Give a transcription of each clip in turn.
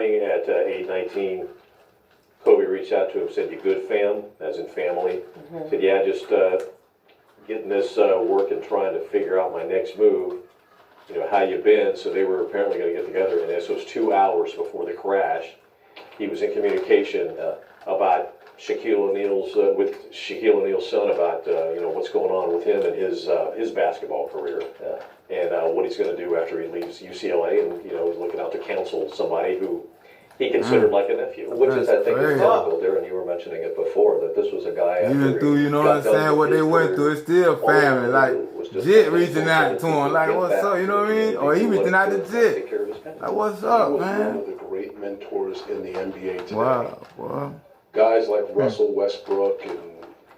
At age 19, Kobe reached out to him, said, "You good, fam?" As in family. Said, "Yeah, just getting this work and trying to figure out my next move. You know, how you been?" So they were apparently going to get together, and this was 2 hours before the crash. He was in communication about Shaquille O'Neal's with Shaquille O'Neal's son about what's going on with him and his basketball career. And what he's going to do after he leaves UCLA, and he's looking out to counsel somebody who he considered like a nephew. Which is, I think, remarkable, Darren. You were mentioning it before that this was a guy. Even through, you know what I'm saying, what they went through, it's still family. Like Jit reaching out to him, like, "What's up?" You know what I mean? Or he reaching out to Jit, like, "What's up, man?" One of the great mentors in the NBA today. Wow. Guys like Russell Westbrook, and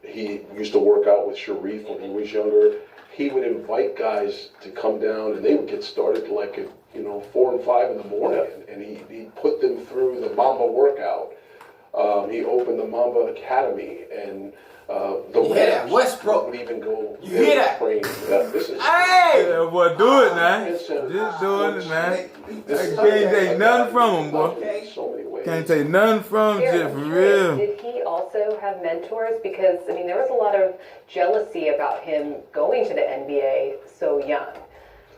he used to work out with Sharif when he was younger. He would invite guys to come down, and they would get started like at 4 and 5 in the morning, and he put them through the Mamba workout. He opened the Mamba Academy, and Westbrook would even go. You hear that? Train. This is Yeah, boy, do it, man. Just doing it, man. Can't take nothing from him, boy. In so many ways. Can't take nothing from Jit, for real. Did he also have mentors? Because, I mean, there was a lot of jealousy about him going to the NBA so young.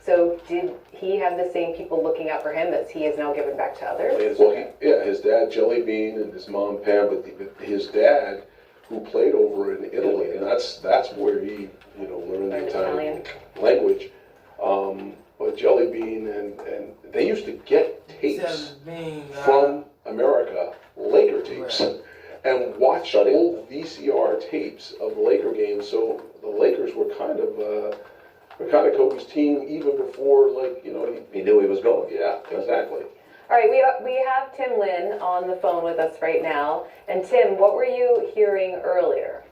So did he have the same people looking out for him as he has now given back to others? Well, his dad, Jelly Bean, and his mom, Pam, but his dad, who played over in Italy, and that's where he, learned the Italian language. But Jelly Bean, and they used to get tapes from America, Laker tapes, and watch old VCR tapes of Laker games. So the Lakers were kind of Kobe's team even before, He knew he was going. Yeah, exactly. All right, we have Tim Lin on the phone with us right now. And Tim, what were you hearing earlier?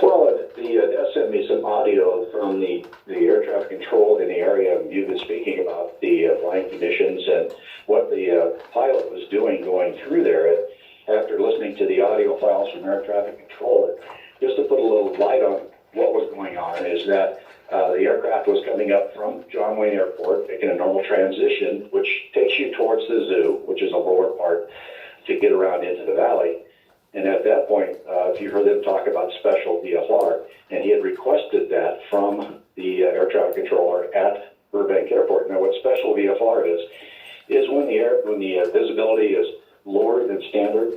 Well, they sent me some audio from the air traffic control in the area. You've been speaking about the flying conditions and what the pilot was doing going through there. After listening to the audio files from air traffic control, just to put a little light on what was going on, is that the aircraft was coming up from John Wayne Airport, making a normal transition, which takes you towards the zoo, which is a lower part, to get around into the valley. And at that point, if you heard them talk about special VFR, and he had requested that from the air traffic controller at Burbank Airport. Now, what special VFR is when the visibility is lower than standard,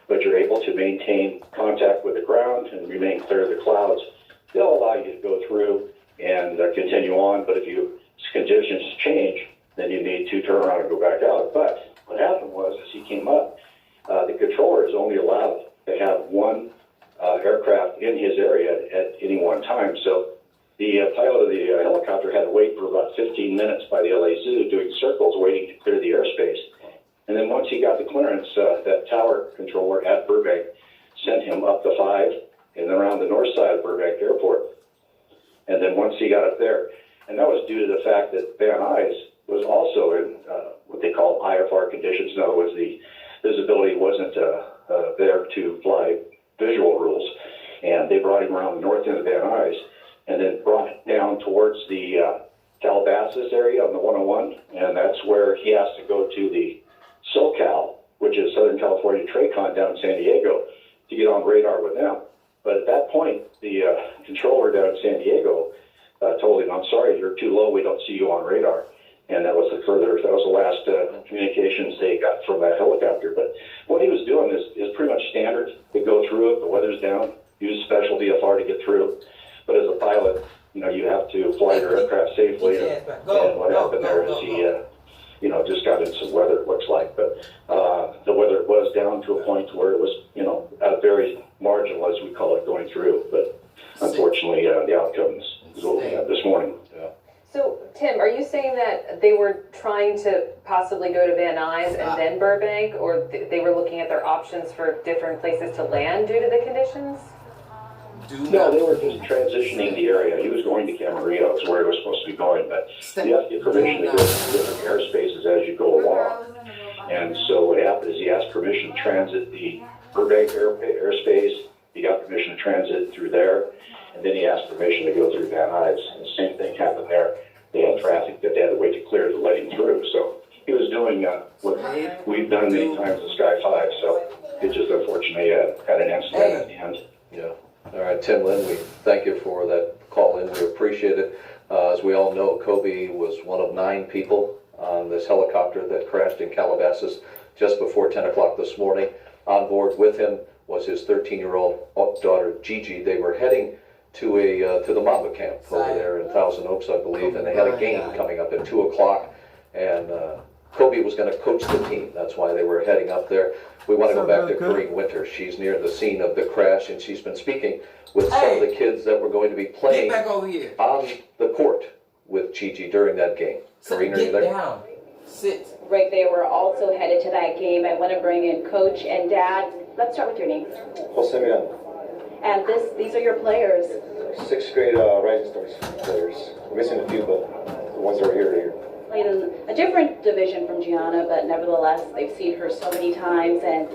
but you're able to maintain contact with the ground and remain clear of the clouds, they'll allow you to go through and continue on. But if conditions change, then you need to turn around and go back out. But what happened was, as he came up, the controller is only allowed to have one aircraft in his area at any one time. So the pilot of the helicopter had to wait for about 15 minutes by the LA Zoo, doing circles, waiting to clear the airspace. And then once he got the clearance, that tower controller at Burbank sent him up the 5 and around the north side of Burbank Airport. And then once he got up there, and that was due to the fact that Van Nuys was also in what they call IFR conditions. In other words, the visibility wasn't there to fly visual rules. And they brought him around the north end of Van Nuys and then brought it down towards the Calabasas area on the 101. And that's where he has to go to the SoCal, which is Southern California TRACON down in San Diego, to get on radar with them. But at that point, the controller down in San Diego told him, "I'm sorry, you're too low. We don't see you on radar." And that was the last communications they got from that helicopter. But what he was doing is pretty much standard. They go through it, the weather's down, use special VFR to get through. But as a pilot, you have to fly your aircraft safely. And what happened there is he just got into some weather, it looks like. But the weather was down to a point where it was, very marginal, as we call it, going through. But unfortunately, the outcome is what we have this morning. So, Tim, are you saying that they were trying to possibly go to Van Nuys and then Burbank, or they were looking at their options for different places to land due to the conditions? No, they were just transitioning the area. He was going to Camarillo, is where he was supposed to be going, but you have to get permission to go to different airspaces as you go along. And so what happened is he asked permission to transit the Burbank airspace. He got permission to transit through there, and then he asked permission to go through Van Nuys. And the same thing happened there. They had traffic that they had to wait to clear to let him through. So he was doing what we've done many times at Sky 5, so it just unfortunately had an accident at the end. Yeah. All right, Tim Lynn, we thank you for that call in. We appreciate it. As we all know, Kobe was one of 9 people on this helicopter that crashed in Calabasas just before 10 o'clock this morning. On board with him was his 13-year-old daughter, Gigi. They were heading to the Mamba camp over there in Thousand Oaks, I believe, and they had a game coming up at 2 o'clock, and Kobe was going to coach the team. That's why they were heading up there. We want to go back to Corrine Winter. She's near the scene of the crash, and she's been speaking with some of the kids that were going to be playing on the court with Gigi during that game. Corrine, are you there? Sit. Right, they were also headed to that game. I want to bring in coach and dad. Let's start with your names. Jose Miranda, And these are your players. 6th grade Rising Stars players. We're missing a few, but the ones that are here are here. Played in a different division from Gianna, but nevertheless, they've seen her so many times, and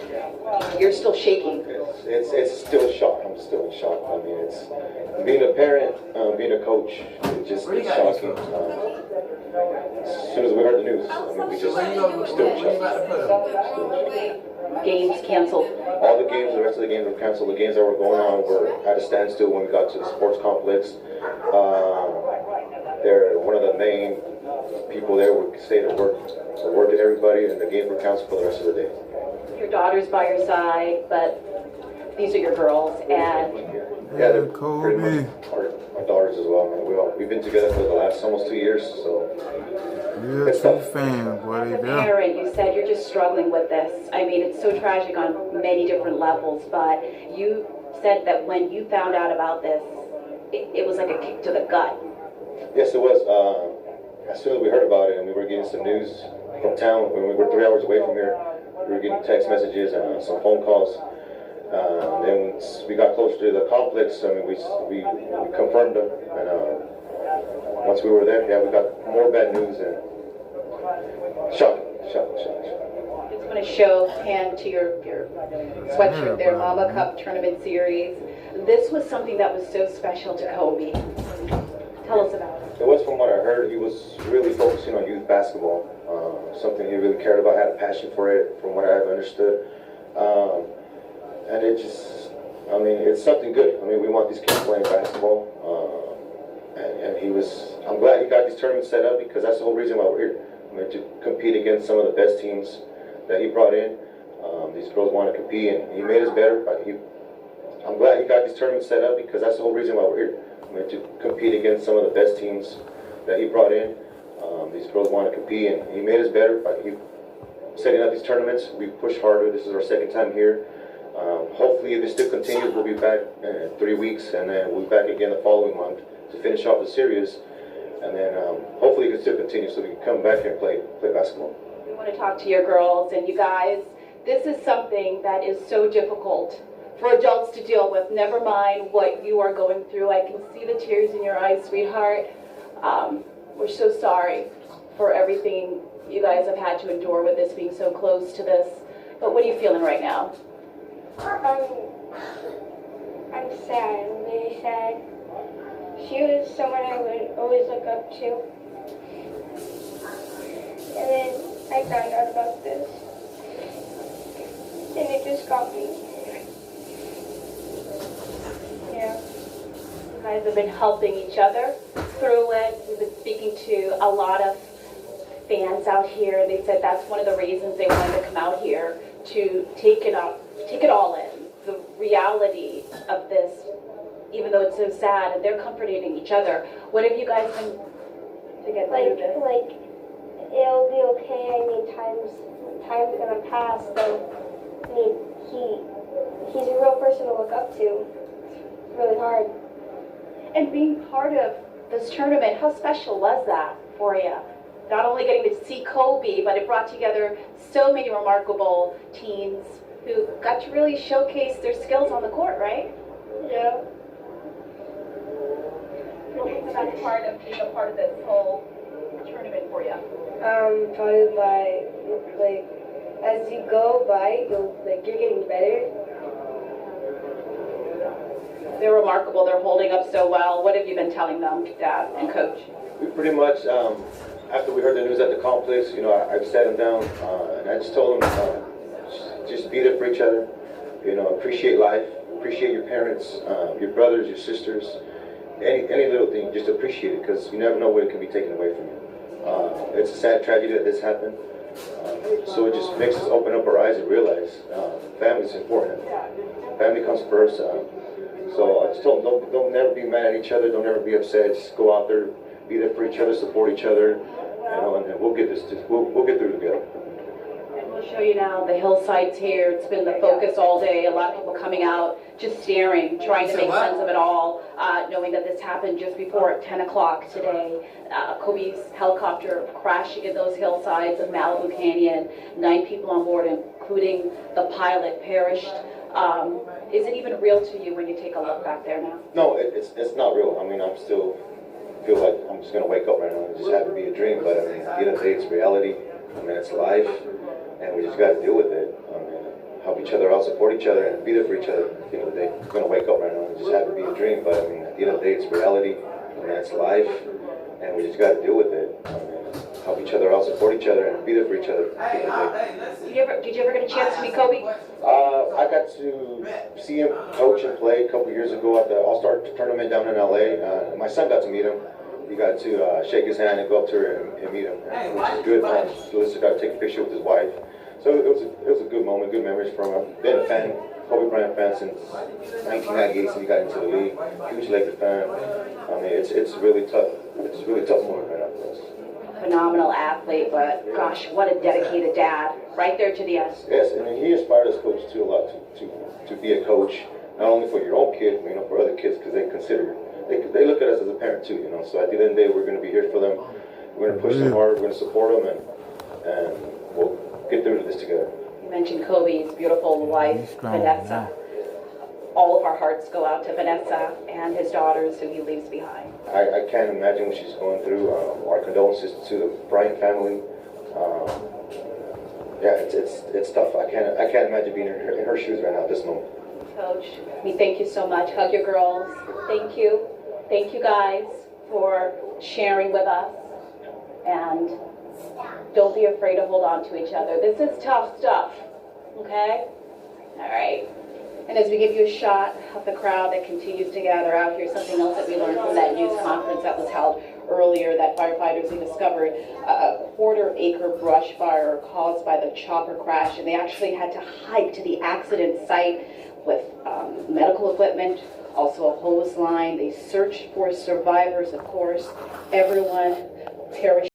you're still shaking. It's still a shock. I'm still in shock. I mean, it's being a parent, being a coach, it's shocking. As soon as we heard the news, I mean, we're still in shock. Games canceled. All the games, the rest of the games were canceled. The games that were going on were at a standstill when we got to the sports complex. One of the main people there would stay to work, so word to everybody, and the games were canceled for the rest of the day. Your daughter's by your side, but these are your girls, and Yeah, they're pretty much our daughters as well, man. We've been together for the last almost 2 years, so You're a true fan, boy. as a parent, you said you're just struggling with this. I mean, it's so tragic on many different levels, but you said that when you found out about this, it was like a kick to the gut. yes, it was. As soon as we heard about it and we were getting some news from town, when we were 3 hours away from here, we were getting text messages and some phone calls. Then we got closer to the complex. I mean, we confirmed them, and once we were there, yeah, we got more bad news and shocking. Just want to show hand to your sweatshirt there, Mama Cup Tournament Series. This was something that was so special to Kobe. Tell us about it. It was, from what I heard, he was really focusing on youth basketball, something he really cared about, had a passion for it, from what I've understood. And it just, I mean, it's something good. I mean, we want these kids playing basketball. And I'm glad he got these tournaments set up, because that's the whole reason why we're here. I mean, to compete against some of the best teams that he brought in. These girls want to compete, and he made us better. I'm glad he got these tournaments set up, because that's the whole reason why we're here. I mean, to compete against some of the best teams that he brought in. These girls want to compete, and he made us better by setting up these tournaments. We pushed harder. This is our 2nd time here. Hopefully, if this still continues, we'll be back in 3 weeks, and then we'll be back again the following month to finish off the series. And then hopefully it can still continue, so we can come back here and play basketball. We want to talk to your girls, and you guys, this is something that is so difficult for adults to deal with. Never mind what you are going through. I can see the tears in your eyes, sweetheart. We're so sorry for everything you guys have had to endure with this, being so close to this. But what are you feeling right now? I'm sad. I'm really sad. She was someone I would always look up to. And then I found out about this. And it just got me. Yeah. You guys have been helping each other through it. We've been speaking to a lot of fans out here. They said that's one of the reasons they wanted to come out here, to take it all in. The reality of this, even though it's so sad, and they're comforting each other. What have you guys been to get through this? Like, it'll be okay. I mean, time's gonna pass. So, I mean, he's a real person to look up to. It's really hard. And being part of this tournament, how special was that for you? Not only getting to see Kobe, but it brought together so many remarkable teens who got to really showcase their skills on the court, right? Yeah. What was the best part of being a part of this whole tournament for you? Probably as you go by, you're getting better. They're remarkable. They're holding up so well. What have you been telling them, Dad and Coach? We pretty much after we heard the news at the complex, you know, I sat him down and I just told him, just be there for each other. You know, appreciate life, appreciate your parents, your brothers, your sisters, any little thing. Just appreciate it because you never know when it can be taken away from you. It's a sad tragedy that this happened. So it just makes us open up our eyes and realize family is important. Family comes first. So I just told them, don't never be mad at each other. Don't ever be upset. Just go out there, be there for each other, support each other. You know, and we'll get this. We'll get through together. And we'll show you now the hillsides here. It's been the focus all day. A lot of people coming out, just staring, trying to make sense of it all, knowing that this happened just before 10 o'clock today. Kobe's helicopter crashing in those hillsides of Malibu Canyon. 9 people on board, including the pilot, perished. Is it even real to you when you take a look back there now? No, it's not real. I mean, I'm still feel like I'm just gonna wake up right now and just have it be a dream. But I mean, at the end of the day, it's reality. I mean, it's life, and we just got to deal with it. I mean, help each other out, support each other, and be there for each other. At the end of the day, I'm gonna wake up right now and just have it be a dream. But I mean, at the end of the day, it's reality. I mean, it's life, and we just got to deal with it. I mean, help each other out, support each other, and be there for each other. At the end of the day. Did you ever get a chance to meet Kobe? I got to see him coach and play a couple years ago at the All-Star tournament down in LA. My son got to meet him. He got to shake his hand and go up to her and meet him, which is good. Melissa got to take a picture with his wife. So it was a good moment, good memories from him. Been a fan, Kobe Bryant fan since 1998, since he got into the league. Huge Lakers fan. I mean, it's really tough. It's a really tough moment right now for us. Phenomenal athlete, but gosh, what a dedicated dad, right there to the end. Yes, and he inspired us coaches too a lot to be a coach, not only for your own kid, you know, for other kids, because they look at us as a parent too, you know. So at the end of the day, we're going to be here for them. We're going to push them hard. We're going to support them, and we'll get through this together. You mentioned Kobe's beautiful wife, Vanessa. All of our hearts go out to Vanessa and his daughters who he leaves behind. I can't imagine what she's going through. Our condolences to the Bryant family. Yeah, it's tough. I can't imagine being in her shoes right now at this moment. Coach, we thank you so much. Hug your girls. Thank you. Thank you guys for sharing with us. And don't be afraid to hold on to each other. This is tough stuff. Okay? All right. And as we give you a shot of the crowd that continues to gather out here, something else that we learned from that news conference that was held earlier, that firefighters had discovered a quarter-acre brush fire caused by the chopper crash, and they actually had to hike to the accident site with medical equipment, also a hose line. They searched for survivors, of course. Everyone perished